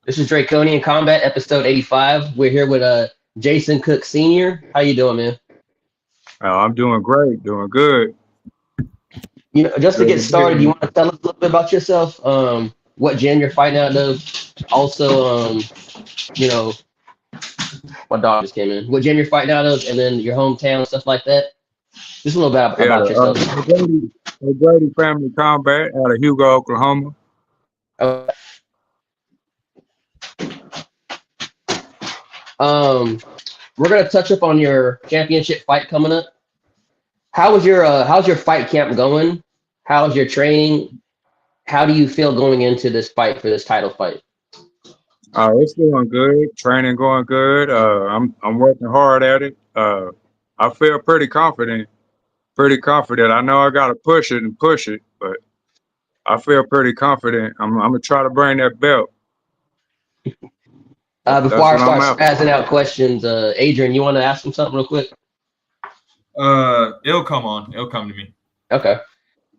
This is Draconian Combat, episode 85. We're here with Jason Cook Sr. How you doing, man? I'm doing great, doing good. Just to Good get to hear started, you you. want to tell us a little bit about yourself? What gym you're fighting out of? Also, you know, my dog just came in. What gym you're fighting out of, and then your hometown, stuff like that. Just a little bit Yeah, about yourself. the Grady Family Combat out of Hugo, Oklahoma. Uh, Um, we're gonna touch up on your championship fight coming up. How's your fight camp going? How's your training? How do you feel going into this fight for this title fight? It's going good. Training going good. I'm working hard at it. I feel pretty confident. Pretty confident. I know I gotta push it, but I feel pretty confident. I'm gonna try to bring that belt. Before That's I what I'm start after. spazzing out questions, Adrian, you want to ask him something real quick? It'll come on. It'll come to me. Okay.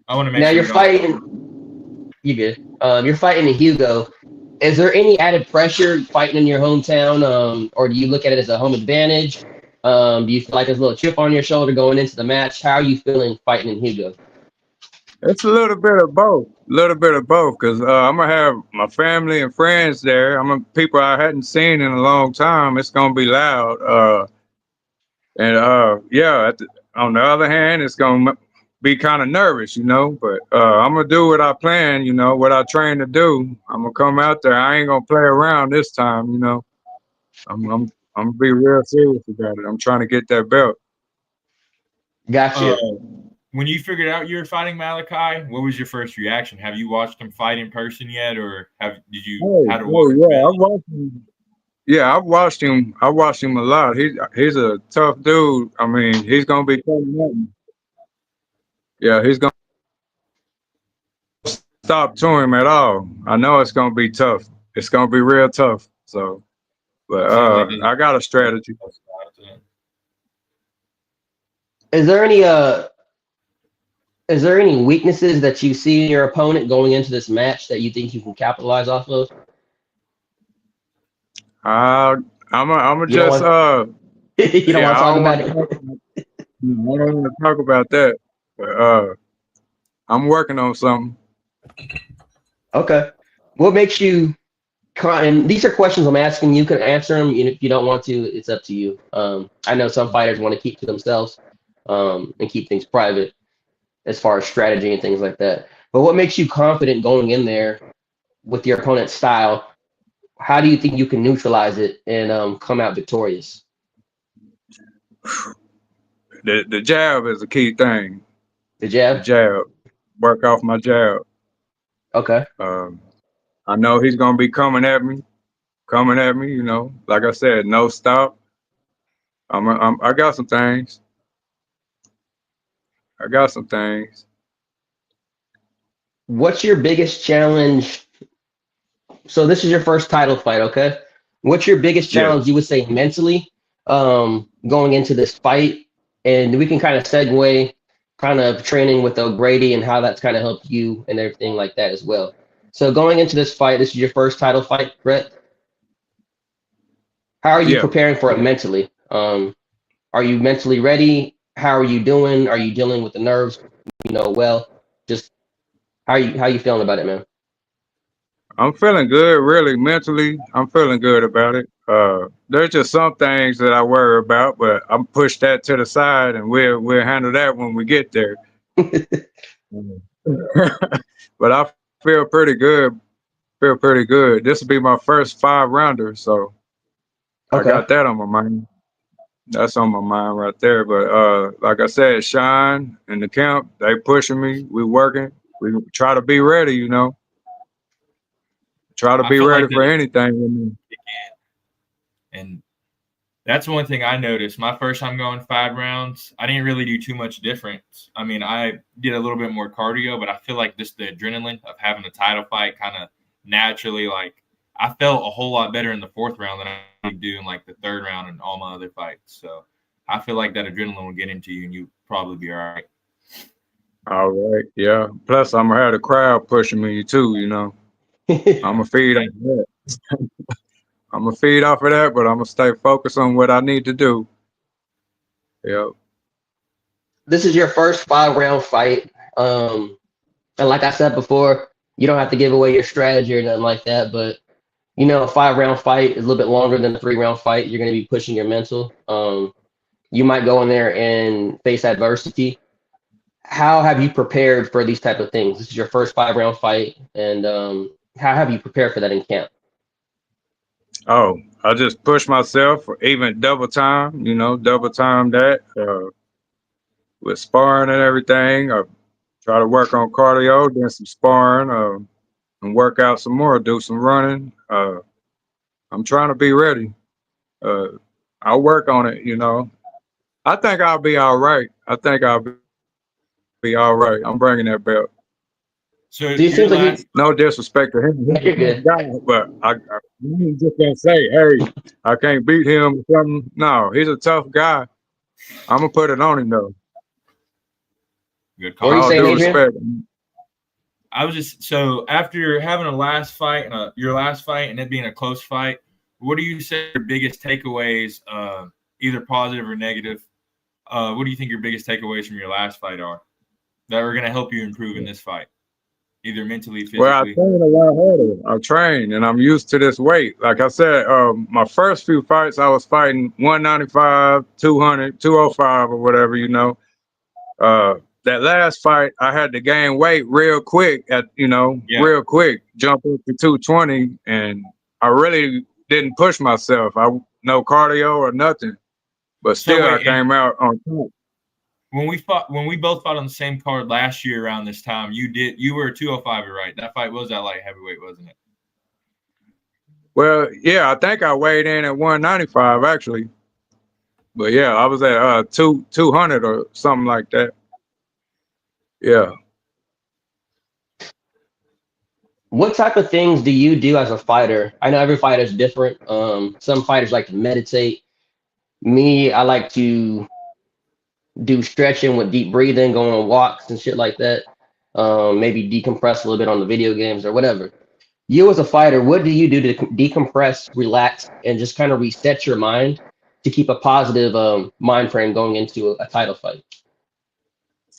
I want to make Now sure you're we don't. fighting. You good? You're fighting in Hugo. Is there any added pressure fighting in your hometown, or do you look at it as a home advantage? Do you feel like there's a little chip on your shoulder going into the match? How are you feeling fighting in Hugo? It's a little bit of both. A little bit of both, because I'm gonna have my family and friends there. People I hadn't seen in a long time. It's gonna be loud. Yeah. On the other hand, it's gonna be kind of nervous, But I'm gonna do what I plan, what I train to do. I'm gonna come out there. I ain't gonna play around this time. I'm gonna be real serious about it. I'm trying to get that belt. Uh, Gotcha. when you figured out you were fighting Malachi, what was your first reaction? Have you watched him fight in person yet, or did you Oh, had to oh watch yeah, it? I watched him. Yeah, I've watched him. I watched him a lot. He's a tough dude. I mean, he's gonna be coming at me. Yeah, he's gonna stop to him at all. I know it's gonna be tough. It's gonna be real tough. So, but Seems like I got a strategy. Is there any weaknesses that you see in your opponent going into this match that you think you can capitalize off of? I'm You don't just want you don't yeah. want to I talk don't about want to it. I don't want to talk about that. But I'm working on something. Okay. What makes you and these are questions I'm asking. You can answer them, and if you don't want to, it's up to you. I know some fighters want to keep to themselves, and keep things private as far as strategy and things like that. But what makes you confident going in there with your opponent's style? How do you think you can neutralize it and come out victorious? The jab is a key thing. The The jab? jab. Work off my jab. Okay. Um, I know he's gonna be coming at me. Like I said, no stop. I got some things. I got some things. What's your biggest challenge? So this is your first title fight, okay? What's your biggest Yeah. challenge you would say mentally going into this fight? And we can kind of segue kind of training with O'Grady and how that's kind of helped you and everything like that as well. So going into this fight, this is your first title fight, Brett. How are you Yeah. preparing for it mentally? Are you mentally ready? How are you doing? Are you dealing with the nerves? Well, just how you feeling about it, man? I'm feeling good, really, mentally. I'm feeling good about it. There's just some things that I worry about, but I'm push that to the side, and we'll handle that when we get there. But I feel pretty good. Feel pretty good. This will be my first 5 rounder, so I Okay. got that on my mind. That's on my mind right there. But like I said, Shine and the camp, they pushing me. We working. We try to be ready. Try to I be feel ready like for that anything. and that's one thing I noticed. My first time going 5 rounds, I didn't really do too much different. I mean, I did a little bit more cardio, but I feel like just the adrenaline of having a title fight kind of naturally, like, I felt a whole lot better in the 4th round than I do in like the 3rd round and all my other fights. So I feel like that adrenaline will get into you and you'll probably be all right. All right, yeah. Plus, I'm gonna have the crowd pushing me too. I'm gonna feed on that. I'm gonna feed off of that, but I'm gonna stay focused on what I need to do. Yep. This is your first 5 round fight. And like I said before, you don't have to give away your strategy or nothing like that. But a 5 round fight is a little bit longer than a 3 round fight. You're going to be pushing your mental. You might go in there and face adversity. How have you prepared for these type of things? This is your first 5 round fight, and how have you prepared for that in camp? Oh, I just push myself for even double time. Double time that with sparring and everything. I try to work on cardio, then some sparring, and work out some more. Do some running. I'm trying to be ready. I'll work on it. I think I'll be all right. I think I'll be all right. I'm bringing that belt. So Do you seem like No disrespect to him, you're good? but I ain't just gonna say, hey, I can't beat him or something. No, he's a tough guy. I'm gonna put it on him though. Good What were call. you All saying, due Adrian? respect. I was just so after having a last fight and your last fight and it being a close fight, what do you say your biggest takeaways, either positive or negative? What do you think your biggest takeaways from your last fight are that are going to help you improve in this fight, either mentally, physically? Well, I train a lot harder. I train and I'm used to this weight. Like I said, my first few fights, I was fighting 195, 200, 205 or whatever, that last fight, I had to gain weight real quick real quick, jump up to 220. And I really didn't push myself. No cardio or nothing, but still I came out on top. When we both fought on the same card last year around this time, you were a 205, right? That fight was that light heavyweight, wasn't it? Well, yeah, I think I weighed in at 195 actually. But yeah, I was at 200 or something like that. Yeah. What type of things do you do as a fighter? I know every fighter is different. Some fighters like to meditate. Me, I like to do stretching with deep breathing, going on walks and shit like that. Maybe decompress a little bit on the video games or whatever. You as a fighter, what do you do to decompress, relax, and just kind of reset your mind to keep a positive mind frame going into a title fight?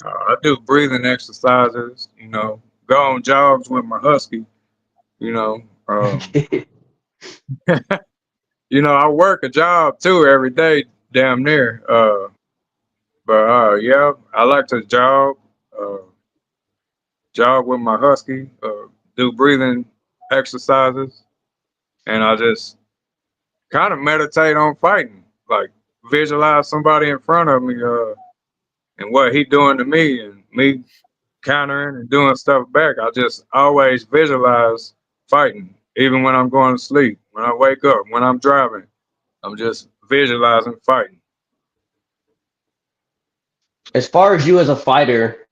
I do breathing exercises, go on jogs with my husky, you know. I work a job too every day, damn near. But yeah, I like to jog with my husky, do breathing exercises, and I just kind of meditate on fighting, like visualize somebody in front of me, and what he doing to me, and me countering and doing stuff back. I just always visualize fighting, even when I'm going to sleep, when I wake up, when I'm driving. I'm just visualizing fighting. As far as you as a fighter,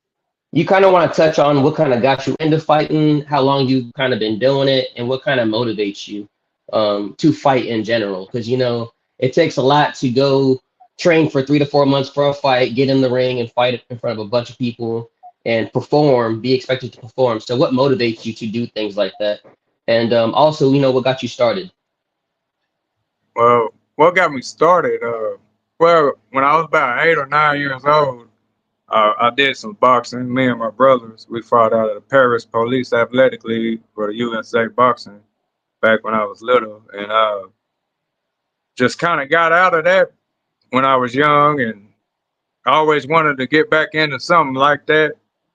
you kind of want to touch on what kind of got you into fighting, how long you've kind of been doing it, and what kind of motivates you to fight in general. Because it takes a lot to go train for 3 to 4 months for a fight, get in the ring and fight in front of a bunch of people and perform, be expected to perform. So what motivates you to do things like that? And also, what got you started? Well, what got me started? Well, when I was about 8 or 9 years old, I did some boxing. Me and my brothers, we fought out of the Paris Police Athletic League for the USA boxing back when I was little, and just kind of got out of that when I was young, and I always wanted to get back into something like that.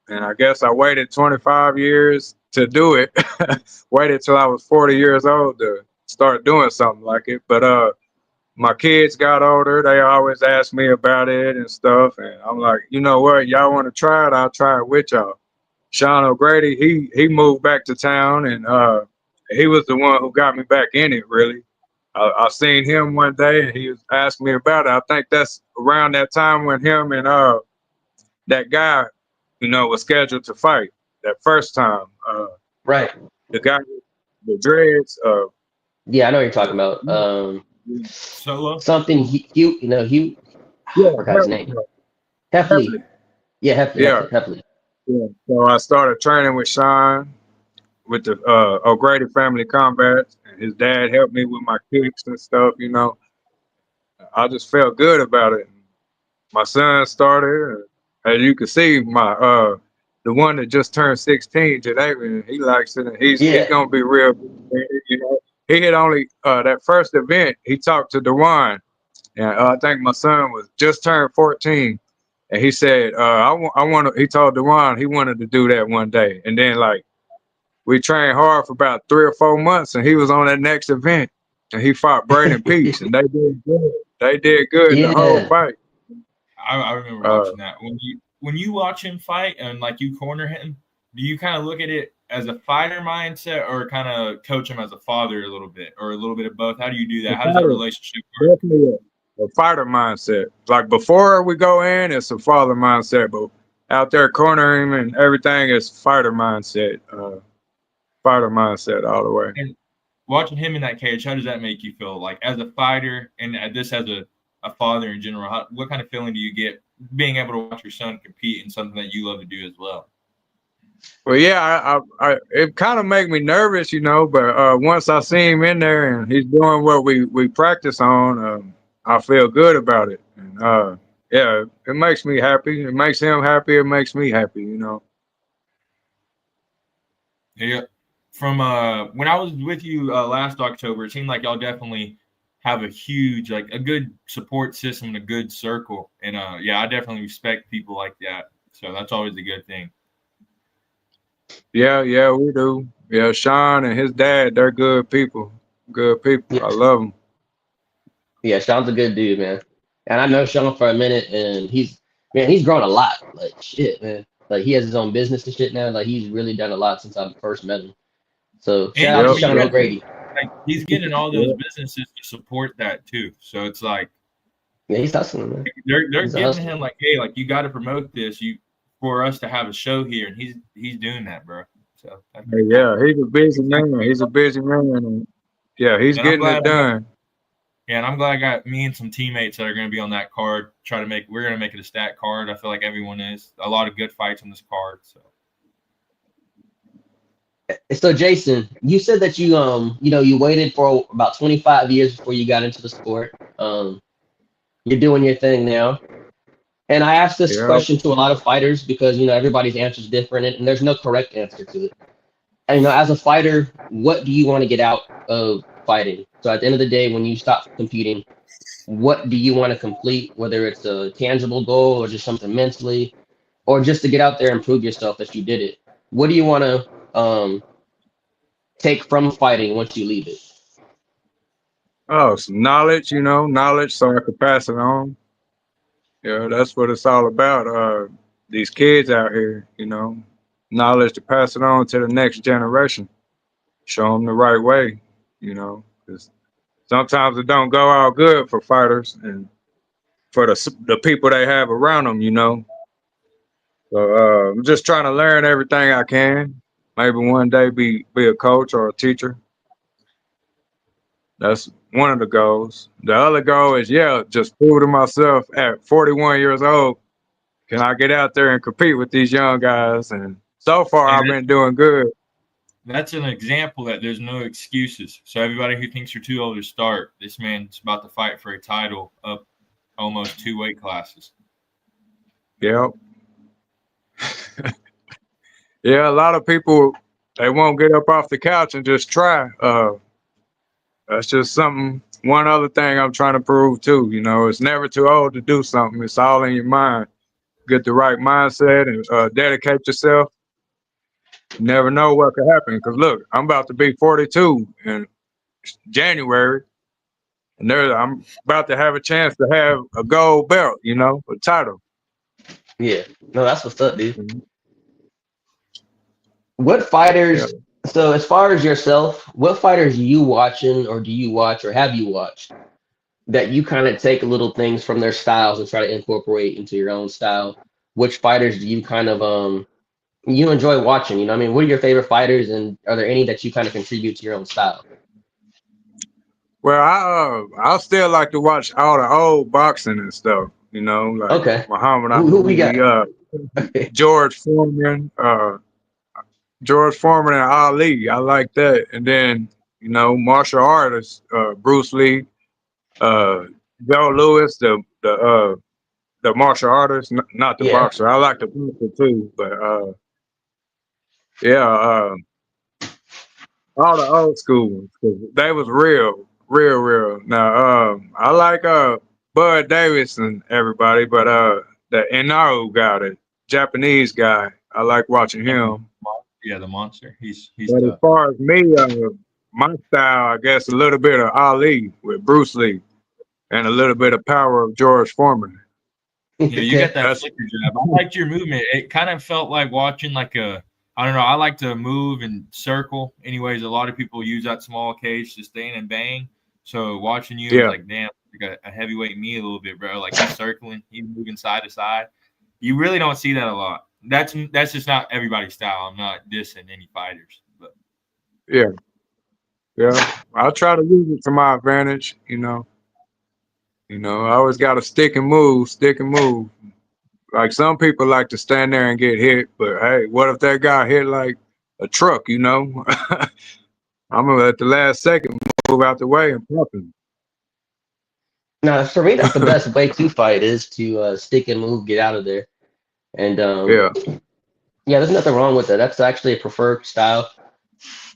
And I guess I waited 25 years to do it. Waited till I was 40 years old to start doing something like it. But my kids got older. They always ask me about it and stuff. And I'm like, you know what? Y'all want to try it? I'll try it with y'all. Sean O'Grady, he moved back to town, and he was the one who got me back in it, really. I seen him one day, and he was asking me about it. I think that's around that time when him and that guy, was scheduled to fight that first time. Right. The guy with the dreads. Yeah, I know what you're talking about. Solo? Something Hugh, Hugh. Yeah, I forgot his name. Heffley. Yeah, Heffley. Yeah. Heffley. Yeah. So I started training with Sean, with the O'Grady Family Combats, and his dad helped me with my kicks and stuff. You know, I just felt good about it. My son started, as you can see, my the one that just turned 16 today, and he likes it, and he's Yeah. gonna be real good. You know, he had only that first event. He talked to Dewan, and I think my son was just turned 14, and he said, I want to. He told Dewan he wanted to do that one day, and then like we trained hard for about 3 or 4 months, and he was on that next event, and he fought Braden Peach, and they did good. They did good the whole Yeah. fight. I remember Uh, watching that. When you watch him fight and like you corner him, do you kind of look at it as a fighter mindset or kind of coach him as a father a little bit, or a little bit of both? How do you do that? How does that relationship work? Definitely a fighter mindset. Like before we go in, it's a father mindset, but out there cornering him and everything is fighter mindset. Fighter mindset all the way. And watching him in that cage, how does that make you feel? Like as a fighter and this as a father in general, what kind of feeling do you get being able to watch your son compete in something that you love to do as well? Well, yeah, I it kind of make me nervous, you know, but once I see him in there and he's doing what we practice on, I feel good about it. And yeah, it makes me happy. It makes him happy. It makes me happy, you know. Yeah. From when I was with you last October, it seemed like y'all definitely have a huge, like a good support system and a good circle. And yeah, I definitely respect people like that. So that's always a good thing. Yeah, we do. Yeah, Sean and his dad, they're good people. Good people. Yeah. I love them. Yeah. Sean's a good dude, man. And I know Sean for a minute, and he's grown a lot. Like shit, man. Like he has his own business and shit now. Like he's really done a lot since I first met him. So shout And out I to Yep, mean, Sean you yep, O'Grady. like he's getting all those yep. businesses to support that too. So it's like Yeah, he's hustling, man. they're He's a giving hustler. him like, hey, like you got to promote this for us to have a show here, and he's doing that, bro. So that's pretty cool. Yeah, he's a busy man. He's a busy man. And yeah, he's And I'm getting glad it done. and I'm glad I got me and some teammates that are going to be on that card. We're going to make it a stat card. I feel like everyone is. A lot of good fights on this card. So So Jason, you said that you waited for about 25 years before you got into the sport. You're doing your thing now. And I asked this Yeah. question to a lot of fighters because everybody's answer is different, and there's no correct answer to it. And as a fighter, what do you want to get out of fighting? So at the end of the day, when you stop competing, what do you want to complete? Whether it's a tangible goal or just something mentally, or just to get out there and prove yourself that you did it. What do you want to take from fighting once you leave it? Oh, some knowledge, knowledge so I could pass it on. Yeah, that's what it's all about. These kids out here, knowledge to pass it on to the next generation. Show them the right way, 'cause sometimes it don't go out good for fighters and for the people they have around them. So I'm just trying to learn everything I can. Maybe one day be a coach or a teacher. That's one of the goals. The other goal is, just prove to myself at 41 years old, can I get out there and compete with these young guys? And so far, I've and been doing good. that's an example that there's no excuses. So everybody who thinks you're too old to start, this man's about to fight for a title up almost 2 weight classes. Yep. Yeah, a lot of people, they won't get up off the couch and just try. That's just one other thing I'm trying to prove too. It's never too old to do something. It's all in your mind. Get the right mindset and dedicate yourself. You never know what could happen. Because look, I'm about to be 42 in January, and I'm about to have a chance to have a gold belt, a title. Yeah, no, that's what's up, dude. Mm-hmm. What Yeah. fighters? So as far as yourself, what fighters you watching, or do you watch, or have you watched that you kind of take little things from their styles and try to incorporate into your own style? Which fighters do you kind of you enjoy watching? I mean, what are your favorite fighters, and are there any that you kind of contribute to your own style? Well, I still like to watch all the old boxing and stuff. Like Okay, Muhammad who we got? Ali, George Foreman, George Foreman and Ali. I like that. And then, martial artists, Bruce Lee, Joe Louis, the martial artist, not the Yeah. boxer. I like the boxer too, but yeah, all the old school ones, 'cause they was real. Now, I like Bud Davis and everybody, but the Inao guy, the Japanese guy, I like watching him. Yeah, the monster. He's But as tough. far as me, my style, I guess a little bit of Ali with Bruce Lee and a little bit of power of George Foreman. Yeah, you got that That's flicker jab. I liked your movement. It kind of felt like watching like I don't know. I like to move and circle. Anyways, a lot of people use that small cage to stand and bang. So watching you was yeah. like, damn, like a heavyweight me a little bit, bro. Like he's circling, he's moving side to side. You really don't see that a lot. That's just not everybody's style. I'm not dissing any fighters, but Yeah. I'll try to use it to my advantage, I always got to stick and move. Like some people like to stand there and get hit, but hey, what if that guy hit like a truck, I'm gonna at the last second move out the way and pop him. No, for me, that's the best way to fight is to stick and move, get out of there. And Yeah. yeah, there's nothing wrong with that. That's actually a preferred style.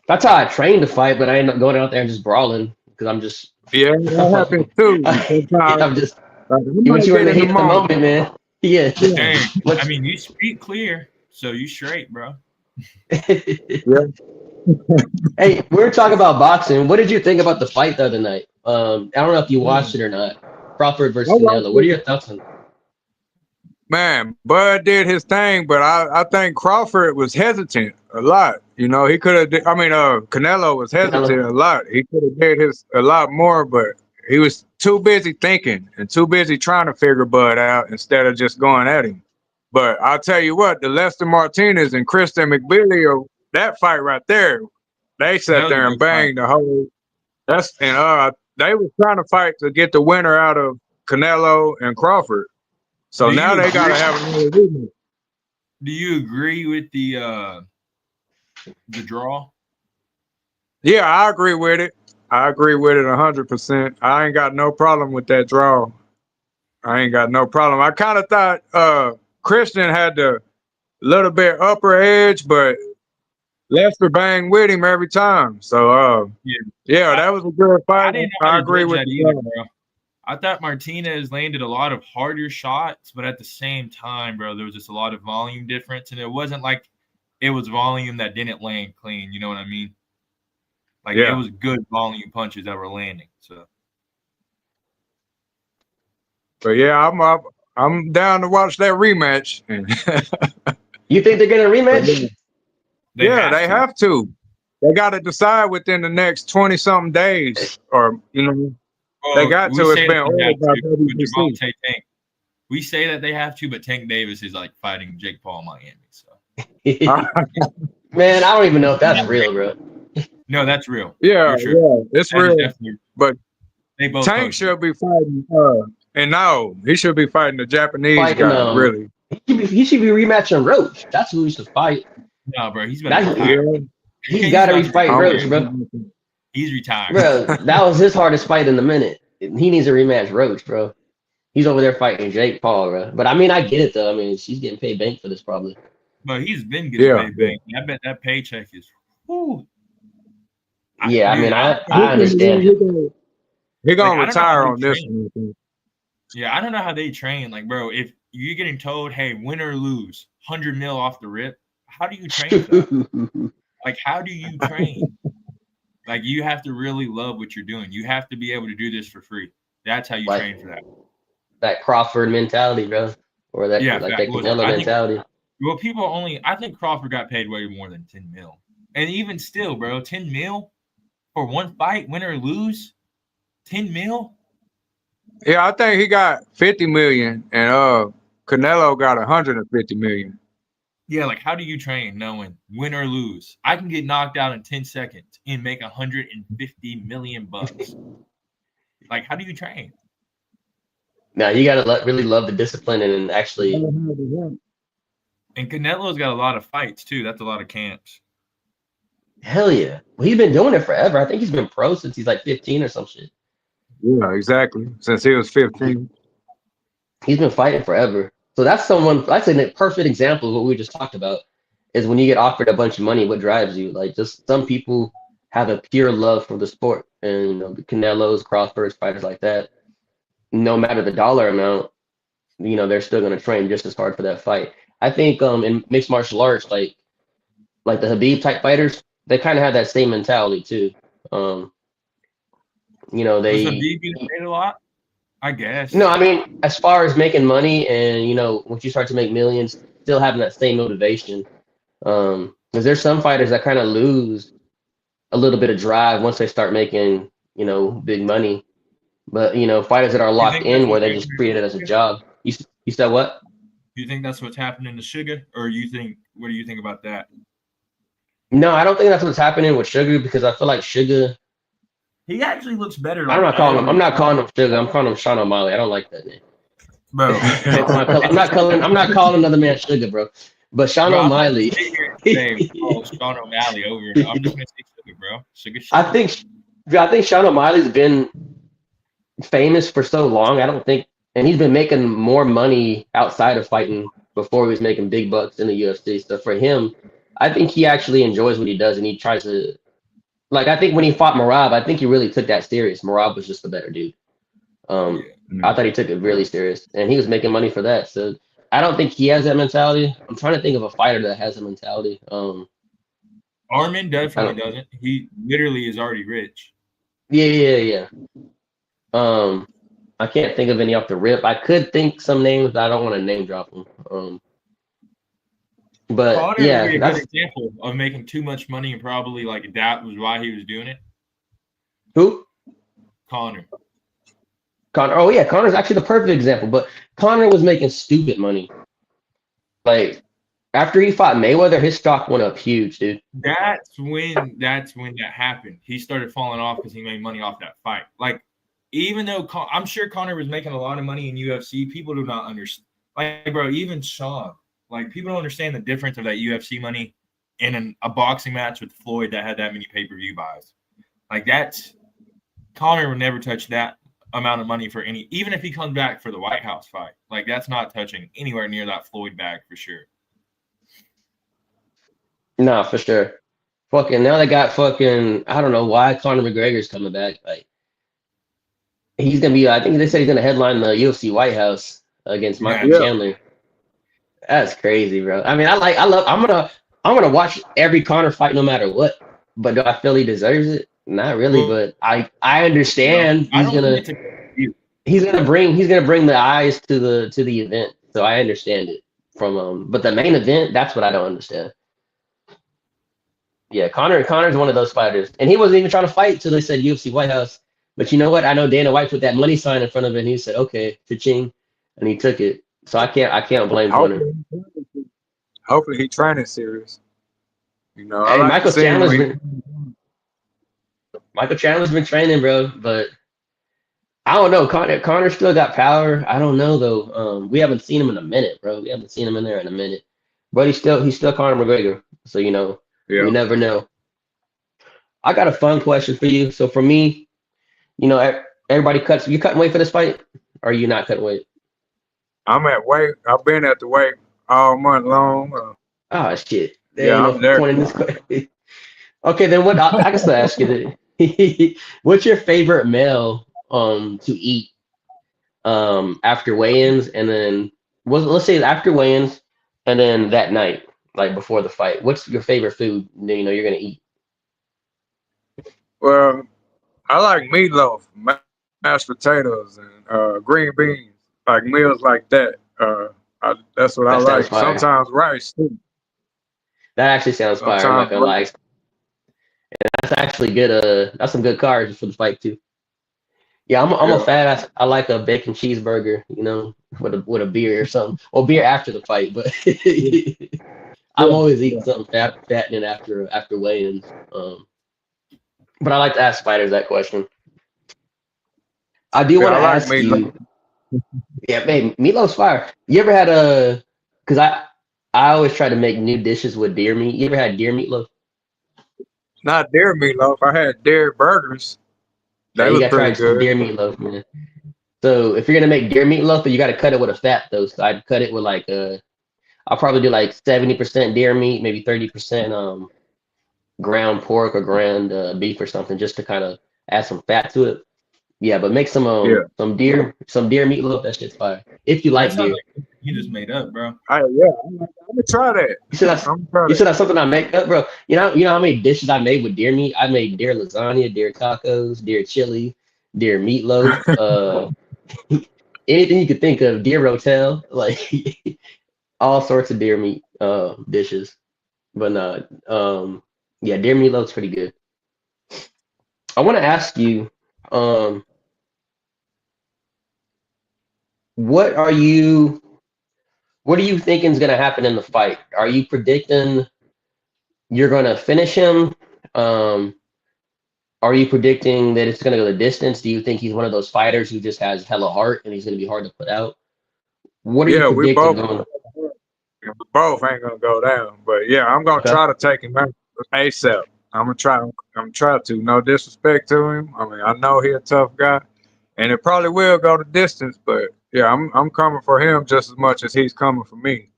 That's how I train to fight, but I end up going out there and just brawling because I'm just Yeah, that happens too. I'm Sometimes just I once might you're in get the in the heat of the moment. moment, man. Yeah. Yeah. dang, I Once- mean, you speak clear, so you straight, bro. Yeah. Hey, we were talking about boxing. What did you think about the fight the other night? I don't know if you watched it or not. Crawford versus I like Canelo. What are it. your thoughts on it? Man, Bud did his thing, but I think Crawford was hesitant a lot. He could have. Canelo was hesitant Canelo? a lot. He could have did his a lot more, but he was too busy thinking and too busy trying to figure Bud out instead of just going at him. But I'll tell you what, the Lester Martinez and Kristen McBilly, that fight right there, they That sat was a there and good fight. banged the whole. They were trying to fight to get the winner out of Canelo and Crawford. So Do now you they got to agree? have another rematch. Do you agree with the draw? Yeah, I agree with it. I agree with it 100%. I ain't got no problem with that draw. I ain't got no problem. I kind of thought Christian had the little bit upper edge, but Lester banged with him every time. So Yeah, that was a good I fight. didn't know how I to agree judge with that the either, draw. bro. I thought Martinez landed a lot of harder shots, but at the same time, bro, there was just a lot of volume difference, and it wasn't like it was volume that didn't land clean. You know what I mean? Like it Yeah. was good volume punches that were landing. So But yeah, I'm down to watch that rematch. You think they're gonna rematch? they Yeah, have they to. have to. They got to decide within the next 20 something days, or they Well, got we to. It's say that been they have ordered by to with WBC. Javante Tank. We say that they have to, but Tank Davis is like fighting Jake Paul in Miami. So Man, I don't even know if that's real, bro. no, that's real. Yeah, For sure. it's That is real. definitely. But They both Tank posted. should be fighting. And no, he should be fighting the Japanese Fighting guy. Really. he should be rematching Roach. That's who he should fight. No, bro, he's about to That retire. Yeah. he's He's got to be about to fighting I'm, Roach, retire. bro. He's retired. Bro, that was his hardest fight in the minute. He needs a rematch, Roach, bro. He's over there fighting Jake Paul, bro. But I mean, I get it though. I mean, she's getting paid bank for this probably. But he's been getting yeah. paid bank. I bet that paycheck is. Whew. Yeah, I mean, Dude, I understand. He like gonna I don't know how retire they on this train. one. I think. Yeah, I don't know how they train. Like, bro, if you're getting told, "Hey, win or lose, 100 mil off the rip," how do you train for that? Like, how do you train? Like, you have to really love what you're doing. You have to be able to do this for free. That's how you Like train for that. that Crawford mentality, bro, or that Yeah, like fact. that Canelo I think mentality. well, people only. I think Crawford got paid way more than 10 mil, and even still, bro, 10 mil for one fight, win or lose, 10 mil. Yeah, I think he got 50 million, and Canelo got 150 million. Yeah, like how do you train knowing win or lose? I can get knocked out in 10 seconds and make 150 million bucks. Like, how do you train? Now you gotta really love the discipline and actually. And Canelo's got a lot of fights too. That's a lot of camps. Hell yeah. Well, he's been doing it forever. I think he's been pro since he's like 15 or some shit. Yeah, exactly. Since he was 15. He's been fighting forever. So that's someone. That's a perfect example of what we just talked about. Is when you get offered a bunch of money, what drives you? Like just some people have a pure love for the sport, and the Canelos, Crawfords, fighters like that. No matter the dollar amount, they're still going to train just as hard for that fight. I think in mixed martial arts, like the Habib type fighters, they kind of have that same mentality too. Um, Was they Habib getting paid a lot? I guess. no, I mean, as far as making money and once you start to make millions, still having that same motivation. Because there's some fighters that kind of lose a little bit of drive once they start making, big money. But fighters that are Do you locked think that's in where what's they just happening treat it to as a Sugar? job. You said what? Do you think that's what's happening to Sugar, or you think? What do you think about that? No, I don't think that's what's happening with Sugar because I feel like Sugar. He actually looks better. I'm Like not calling him. I'm not calling him Sugar. I'm calling him Sean O'Malley. I don't like that name. bro. I'm not calling another man Sugar, bro. But Sean Bro, I'm not gonna O'Malley. sit here and say, "Oh, Sean O'Malley over." I'm just gonna say Sugar, bro. Sugar, I sugar. think I think Sean O'Malley's been famous for so long. I don't think, and he's been making more money outside of fighting before he was making big bucks in the UFC. So for him, I think he actually enjoys what he does, and he tries to. Like I think when he fought Marab, I think he really took that serious. Marab was just the better dude. Yeah. I thought he took it really serious, and he was making money for that. So I don't think he has that mentality. I'm trying to think of a fighter that has a mentality. Armin I definitely don't. doesn't. He literally is already rich. Yeah. Um, I can't think of any off the rip. I could think some names, but I don't want to name drop them. But Connor would yeah, be a good that's example of making too much money and probably like that was why he was doing it. who Connor. Connor. Oh yeah, Connor's actually the perfect example. But Connor was making stupid money. Like after he fought Mayweather, his stock went up huge, dude. That's when that happened. He started falling off because he made money off that fight. Like, even though I'm sure Connor was making a lot of money in UFC, people do not understand. Like, bro, even Sean, like, people don't understand the difference of that UFC money in a boxing match with Floyd that had that many pay-per-view buys. Like, that's Connor would never touch that amount of money for any, even if he comes back for the White House fight. Like, that's not touching anywhere near that Floyd bag for sure. Nah, for sure. Fucking now they got fucking. I don't know why Conor McGregor's coming back. Like he's gonna be. I think they said he's gonna headline the UFC White House against Michael Imagine. Yeah. Chandler. That's crazy, bro. I mean, I love. I'm gonna watch every Conor fight no matter what. But do I feel he deserves it? Not really. Well, But I understand I don't think it's a he's gonna bring the eyes to the event. So I understand it from But the main event, that's what I don't understand. Yeah, Connor's one of those fighters, and he wasn't even trying to fight till they said UFC White House. But you know what? I know Dana White put that money sign in front of it, and he said, "Okay, cha-ching," and he took it. So I can't blame Conor. Hopefully, hopefully he training serious. I Hey, like to see him when he. Michael Chandler's been training, bro. But I don't know. Connor still got power. I don't know though. We haven't seen him in a minute, bro. We haven't seen him in there in a minute. But he's still Conor McGregor. So Yeah, we never know. I got a fun question for you. So for me, everybody cuts. You cutting weight for this fight, or are you not cutting weight? I'm at weight. I've been at the weight all month long. Oh shit, there Yeah, ain't no I'm there. point in this question. Okay, then what? I can still ask you that. What's your favorite meal to eat after weigh-ins, and then let's say after weigh-ins, and then that night, like before the fight. What's your favorite food? You're gonna eat. Well, I like meatloaf, mashed potatoes, and green beans, like meals like that. That's what I That sounds like. fire. Sometimes rice too. That actually sounds fire. I'm not Sometimes gonna rice. lie. That's actually good. That's some good carbs for the fight too. Yeah, I'm a Yeah, fat ass. I like a bacon cheeseburger, with a beer or something, or beer after the fight. But yeah, I'm yeah. always Yeah. eating something fattening after weigh-ins. But I like to ask fighters that question. I do Yeah, want I to like ask meatloaf. you. Yeah, man, meatloaf's fire. You ever had a? Because I always try to make new dishes with deer meat. You ever had deer meatloaf? Not deer meatloaf. I had deer burgers. Yeah, They you was gotta try pretty some good. deer meatloaf, man. So if you're gonna make deer meatloaf, you gotta cut it with a fat though. So I'd cut it with like I'll probably do like 70% deer meat, maybe 30% ground pork or ground beef or something, just to kind of add some fat to it. Yeah, but make Yeah. some deer meatloaf. That shit's fire. If you That like sounds deer. like something you just made up, bro. Yeah. I'm gonna try that. You said that's I'm gonna try you that. said that's something I make up, bro. You know how many dishes I made with deer meat? I made deer lasagna, deer tacos, deer chili, deer meatloaf, anything you could think of, deer rotel, like all sorts of deer meat dishes. But no, yeah, deer meatloaf's pretty good. I want to ask you, um, what are you what do you thinking is gonna happen in the fight? Are you predicting you're gonna finish him? Um, are you predicting that it's gonna go the distance? Do you think he's one of those fighters who just has hella heart and he's gonna be hard to put out? What are you Yeah, we predicting both going? ain't gonna go down. But yeah, I'm gonna Okay. try to take him out ASAP. I'm gonna try to. No disrespect to him. I mean, I know he's a tough guy, and it probably will go the distance. But yeah, I'm coming for him just as much as he's coming for me.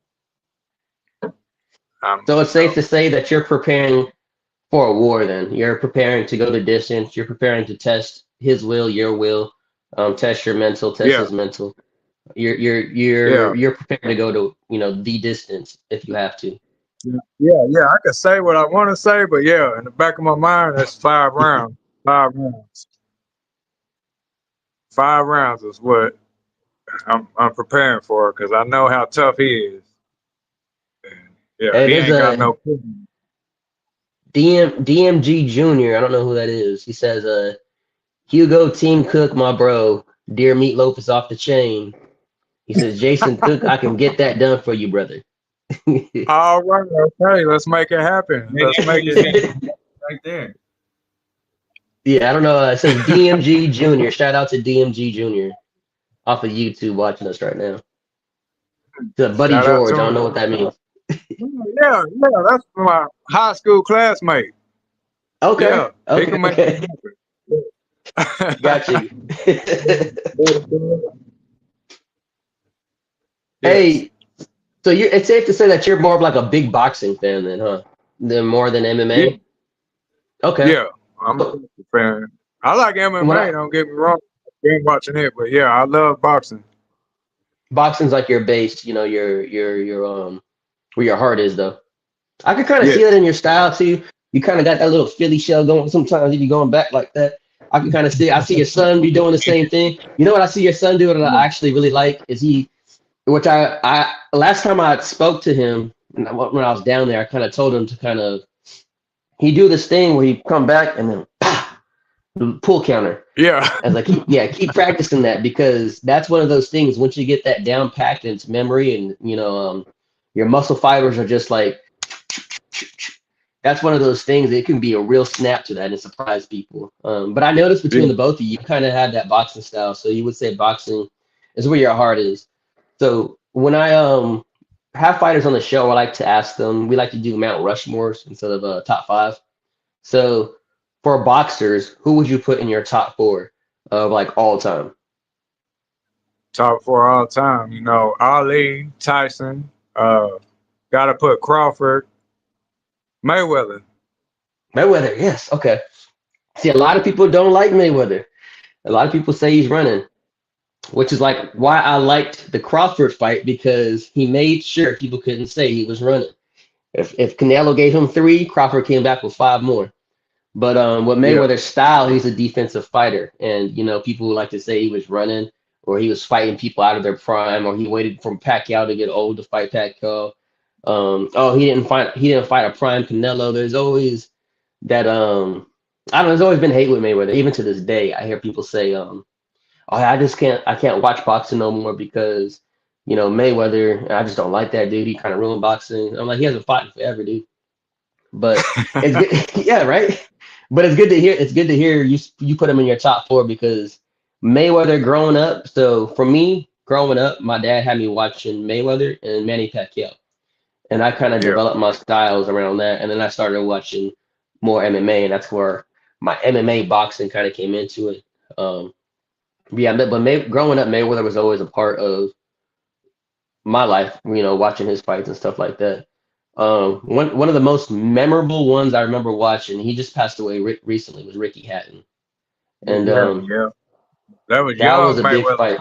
So it's You know, safe to say that you're preparing for a war then. You're preparing to go the distance. You're preparing to test his will, your will, test your mental, test yeah, his mental. You're yeah, you're prepared to go to, the distance if you have to. yeah. I can say what I want to say, but yeah, in the back of my mind, that's 5 rounds. 5 rounds. 5 rounds is what I'm preparing for because I know how tough he is. And yeah, Hey, he there's ain't got a no. DMG Junior. I don't know who that is. He says, Hugo Team Cook, my bro. Dear Meatloaf is off the chain. He says, Jason Cook, I can get that done for you, brother. All right, okay, let's make it happen. Maybe Let's make you it. just got right there. Yeah, I don't know. It says DMG Junior. Shout out to DMG Junior off of YouTube watching us right now. To Buddy Shout out to George. I don't him. know what that means. Yeah, that's my high school classmate. Okay. Yeah, he Okay. can make Okay. it Got happen. you. Yes. Hey, so it's safe to say that you're more of like a big boxing fan then, huh? Than more than Yeah, MMA? Okay. yeah. I'm a So boxing fan. I like when MMA. I Don't get me wrong. I've been watching it, but yeah, I love boxing. boxing's like your base, your where your heart is though. I could kind of see that Yes. in your style too. You kind of got that little Philly shell going. Sometimes if you're going back like that, I can kind of see. I see your son be doing the same thing. You know what I see your son do that I actually really like is which I last time I spoke to him when I was down there, I kind of told him to he do this thing where he come back and then the pull counter. Yeah. I was like, keep practicing that because that's one of those things. Once you get that down packed in its memory, and your muscle fibers are just like that's one of those things. It can be a real snap to that and surprise people. But I noticed between Yeah. the both of you, you kind of had that boxing style. So you would say boxing is where your heart is. So when I have fighters on the show, I like to ask them. We like to do Mount Rushmores instead of top five. So for boxers, who would you put in your top four of like all time? Top four all time. Ali, Tyson. Got to put Crawford, Mayweather. Mayweather, yes. Okay. See, a lot of people don't like Mayweather. A lot of people say he's running, which is like why I liked the Crawford fight because he made sure people couldn't say he was running. If Canelo gave him three, Crawford came back with five more. But with Yeah. Mayweather's style, he's a defensive fighter, and people would like to say he was running or he was fighting people out of their prime, or he waited for Pacquiao to get old to fight Pacquiao. Oh, he didn't fight a prime Canelo. There's always that I don't know. There's always been hate with Mayweather. Even to this day, I hear people say oh, I can't watch boxing no more because Mayweather. I just don't like that dude. He kind of ruined boxing. I'm like he hasn't fought in forever, dude. But it's good, yeah, right. But it's good to hear. It's good to hear you put him in your top four because Mayweather growing up. So for me, growing up, my dad had me watching Mayweather and Manny Pacquiao, and I kind of Yeah. developed my styles around that. And then I started watching more MMA, and that's where my MMA boxing kind of came into it. Yeah, but growing up, Mayweather was always a part of my life. Watching his fights and stuff like that. One of the most memorable ones I remember watching, he just passed away recently, was Ricky Hatton, and Yeah, yeah. That was that was young a big Mayweather. fight.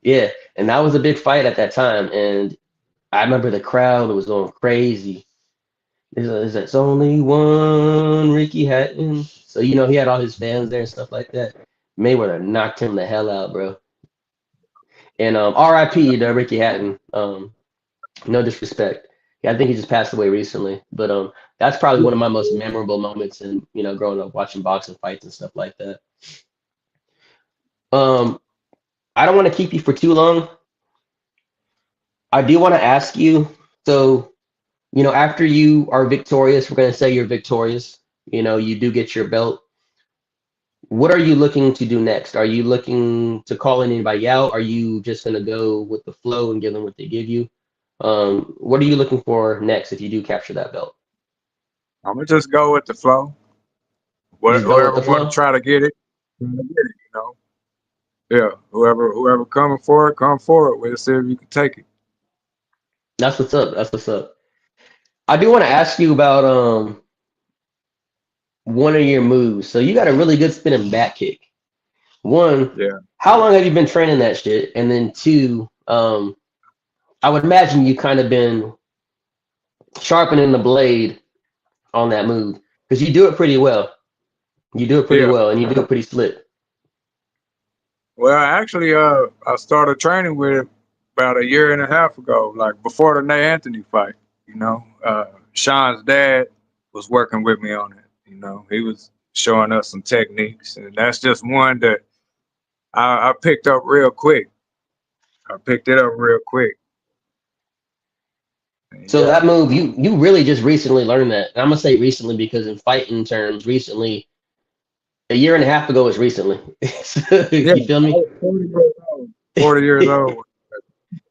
Yeah, and that was a big fight at that time, and I remember the crowd was going crazy. It's only one Ricky Hatton. So he had all his fans there and stuff like that. Mayweather knocked him the hell out, bro. And R.I.P. to Ricky Hatton. No disrespect. Yeah, I think he just passed away recently. But that's probably one of my most memorable moments in growing up watching boxing fights and stuff like that. I don't want to keep you for too long. I do want to ask you. So after you are victorious, we're going to say you're victorious. You do get your belt. What are you looking to do next? Are you looking to call anybody out? Are you just going to go with the flow and give them what they give you? What are you looking for next if you do capture that belt? I'm gonna just go with the flow. Just go with Whoever the want to flow? try to get it, Yeah, whoever coming for it, come for it. We'll see if you can take it. That's what's up. That's what's up. I do want to ask you about one of your moves. So you got a really good spinning back kick. One, Yeah. how long have you been training that shit? And then two, I would imagine you kind of been sharpening the blade on that move because you do it pretty well. You do it pretty Yeah. well, and you do it pretty slick. Well, actually, I started training with it about a year and a half ago, like before the Nate Anthony fight. Sean's dad was working with me on it. He was showing us some techniques, and that's just one that I picked up real quick. I picked it up real quick. And So yeah, that move, you really just recently learned that. And I'm gonna say recently because in fighting terms, recently, a year and a half ago is recently. So, yeah, you feel I me? was 40 years old. 40 years old.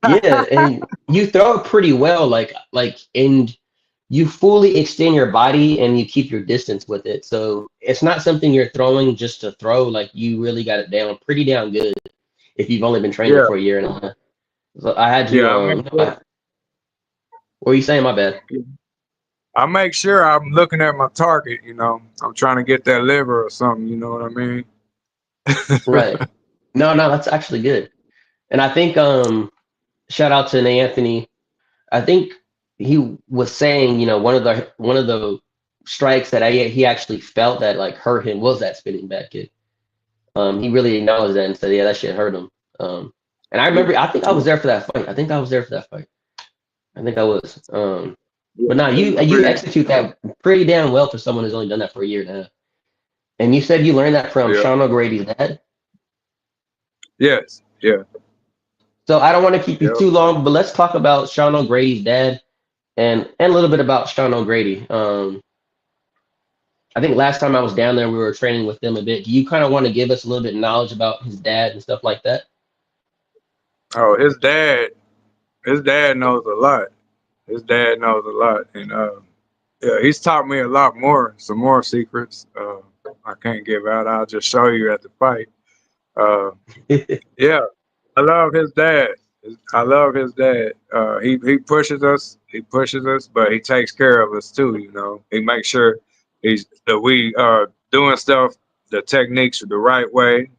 Yeah, and you throw it pretty well, and you fully extend your body and you keep your distance with it. So it's not something you're throwing just to throw. Like you really got it down pretty down good if you've only been training Yeah, for a year and a half. So I had you yeah. what were you saying? My bad. I make sure I'm looking at my target. I'm trying to get that liver or something. You know what I mean? Right. No, that's actually good. And I think shout out to Nate Anthony. I think he was saying, one of the strikes that he actually felt that like hurt him was that spinning back kick. He really acknowledged that and said, yeah, that shit hurt him. And I remember, I think I was there for that fight. I think I was there for that fight. I think I was. Yeah, But no, you execute that pretty damn well for someone who's only done that for a year and a half. And you said you learned that from yeah. Sean O'Grady's dad. Yes, yeah, So I don't want to keep you yeah. too long, but let's talk about Sean O'Grady's dad and a little bit about Sean O'Grady. I think last time I was down there, we were training with them a bit. Do you kind of want to give us a little bit of knowledge about his dad and stuff like that? Oh, his dad knows a lot. His dad knows a lot, and yeah, he's taught me a lot more, some more secrets. I can't give out. I'll just show you at the fight. Uh, yeah, I love his dad. I love his dad. He pushes us. He pushes us, but he takes care of us too. He makes sure that we are doing stuff, the techniques the right way.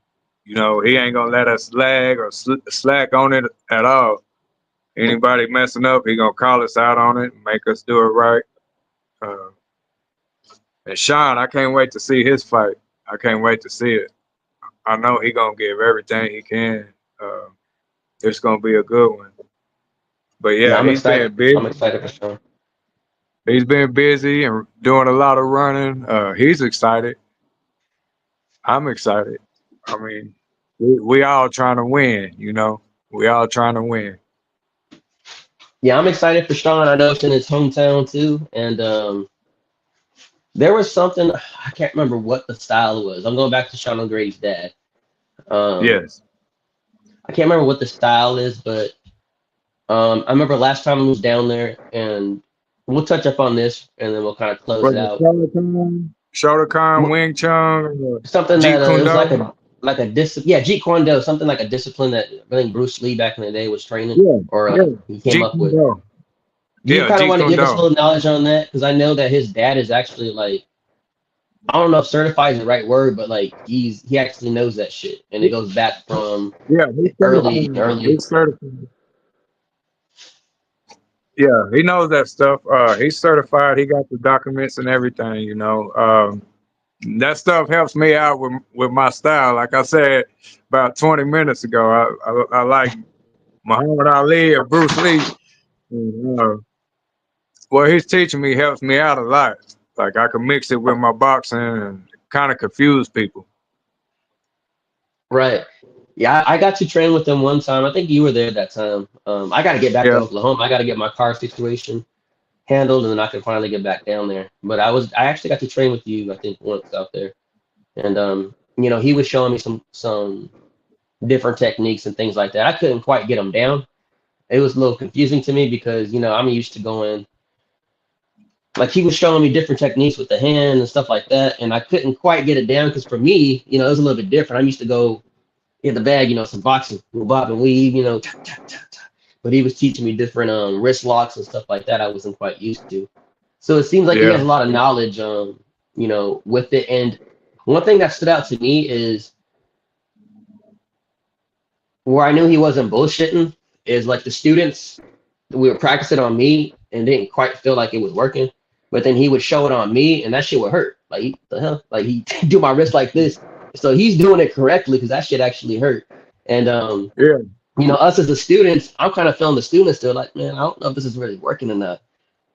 He ain't gonna let us lag or slack on it at all. Anybody messing up, he gonna call us out on it, make us do it right. Uh, and Sean, I can't wait to see his fight. I can't wait to see it. I know he gonna give everything he can. It's gonna be a good one. But Yeah, yeah, I'm he's been excited. I'm busy. excited for Sean. He's been busy and doing a lot of running. He's excited. I'm excited. I mean, we all trying to win. We all trying to win. Yeah, I'm excited for Sean. I know it's in his hometown too, and there was something I can't remember what the style was. I'm going back to Sean O'Grady's dad. Um, Yes. I can't remember what the style is, but I remember last time I was down there, and we'll touch up on this and then we'll kind of close Was it it out. Shotokan, Wing Chun, Something that Jeet it Kune was Do? like a yeah, Jeet Kune Do, something like a discipline that I think Bruce Lee back in the day was training Yeah, or yeah. he came Jeet up Kune with. Do. Do you Yeah, kind of Jeet want to Kune give us a Do. little knowledge on that? Because I know that his dad is actually like, I don't know if certified is the right word, but like he actually knows that shit, and it goes back from Yeah, he's early certified. early. He's certified. Yeah, he knows that stuff. He's certified. He got the documents and everything. That stuff helps me out with my style. Like I said about 20 minutes ago, I like Muhammad Ali or Bruce Lee. And, what he's teaching me helps me out a lot. Like I can mix it with my boxing and kind of confuse people. Right. Yeah, I got to train with them one time. I think you were there that time. I got to get back to Yeah, Oklahoma. I got to get my car situation handled, and then I can finally get back down there. But I actually got to train with you, I think, once out there, and he was showing me some different techniques and things like that. I couldn't quite get them down. It was a little confusing to me because I'm used to going like he was showing me different techniques with the hand and stuff like that, and I couldn't quite get it down because for me, it was a little bit different. I'm used to go in the bag, some boxing, bob and weave, tap, tap, tap, tap. But he was teaching me different wrist locks and stuff like that I wasn't quite used to. So it seems like he has yeah, a lot of knowledge, with it. And one thing that stood out to me is where I knew he wasn't bullshitting is like the students, we were practicing on me and didn't quite feel like it was working. But then he would show it on me and that shit would hurt. Like, the hell? Like, he do my wrist like this. So he's doing it correctly because that shit actually hurt. And, yeah, us as the students, I'm kind of feeling the students still like, man, I don't know if this is really working or not.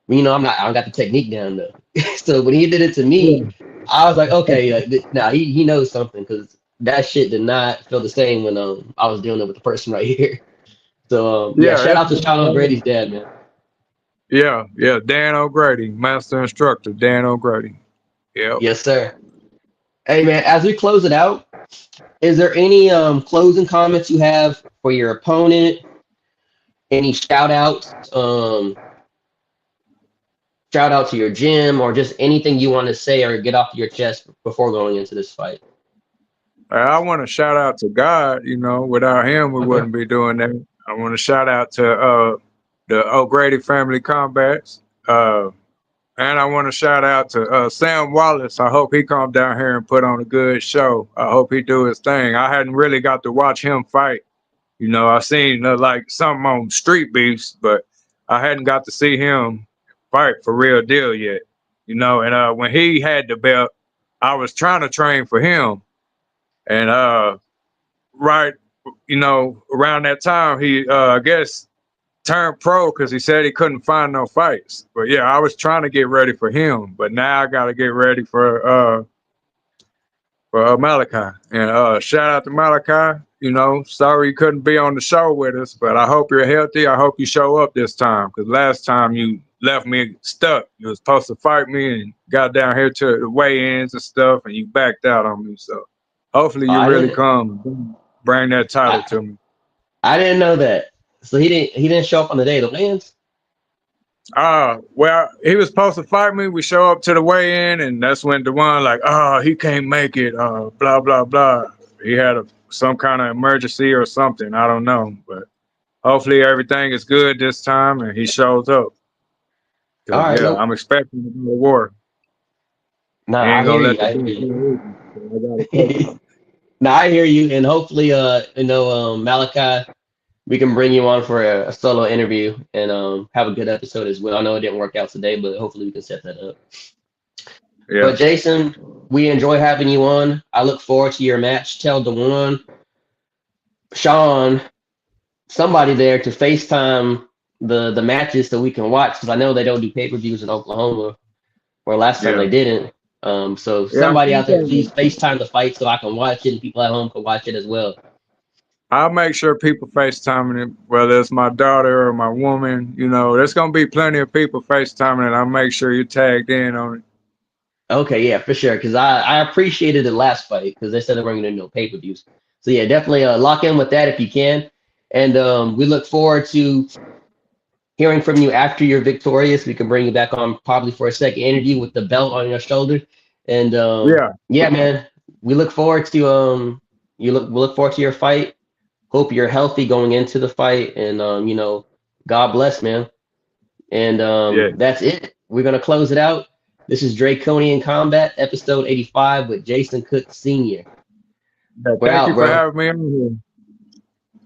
I don't got the technique down though. So when he did it to me, yeah. I was like, okay, nah, he knows something because that shit did not feel the same when I was doing it with the person right here. So yeah, Yeah, shout out to Sean O'Grady's dad, man. yeah. Dan O'Grady, master instructor, Dan O'Grady. Yep. Yes, sir. Hey man, as we close it out, is there any closing comments you have for your opponent? Any shout outs? Shout out to your gym or just anything you want to say or get off your chest before going into this fight. I want to shout out to God. Without him, we Okay. wouldn't be doing that. I want to shout out to the O'Grady Family Combats. And I want to shout out to Sam Wallace. I hope he come down here and put on a good show. I hope he do his thing. I hadn't really got to watch him fight. I seen like something on Street Beefs, but I hadn't got to see him fight for real deal yet. And when he had the belt, I was trying to train for him. And right, around that time, he I guess turned pro because he said he couldn't find no fights. But yeah, I was trying to get ready for him, but now I got to get ready for Malachi. And shout out to Malachi. Sorry you couldn't be on the show with us, but I hope you're healthy. I hope you show up this time because last time you left me stuck. You was supposed to fight me and got down here to the weigh-ins and stuff, and you backed out on me. So hopefully you I really didn't come and bring that title I, to me. I didn't know that. So he didn't show up on the day of the weigh-ins? Well, he was supposed to fight me. We show up to the weigh-in, and that's when Dewan like, he can't make it. Blah blah blah. He had some kind of emergency or something. I don't know, but hopefully everything is good this time, and he shows up. All Cause right, yeah, no. I'm expecting to go to war. Nah, He I ain't hear gonna let you. the I door hear go open. So I gotta take it. you. Nah, I hear you. And hopefully Malachi, we can bring you on for a solo interview and have a good episode as well. I know it didn't work out today, but hopefully we can set that up. Yeah. But Jason, we enjoy having you on. I look forward to your match. Tell Dewan, Sean, somebody there to FaceTime the matches so we can watch because I know they don't do pay-per-views in Oklahoma, or last time Yeah. they didn't. So Yeah. somebody out there, please FaceTime the fight so I can watch it and people at home can watch it as well. I'll make sure people FaceTiming it, whether it's my daughter or my woman. There's gonna be plenty of people FaceTiming it. I'll make sure you're tagged in on it. Okay, yeah, for sure. Because I appreciated the last fight because they said they weren't going to do no pay-per-views. So yeah, definitely lock in with that if you can. And we look forward to hearing from you after you're victorious. We can bring you back on probably for a second interview with the belt on your shoulder. And Yeah, yeah, man, we look forward to we look forward to your fight. Hope you're healthy going into the fight, and God bless, man. And yeah. that's it. We're gonna close it out. This is Draconian Combat, episode 85 with Jason Cook Sr. We're Thank you out, for bro. having me on here.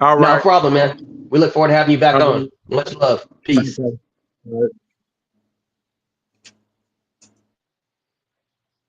All No right. problem, man. We look forward to having you back Okay. on. Much love. Peace. Okay. All right.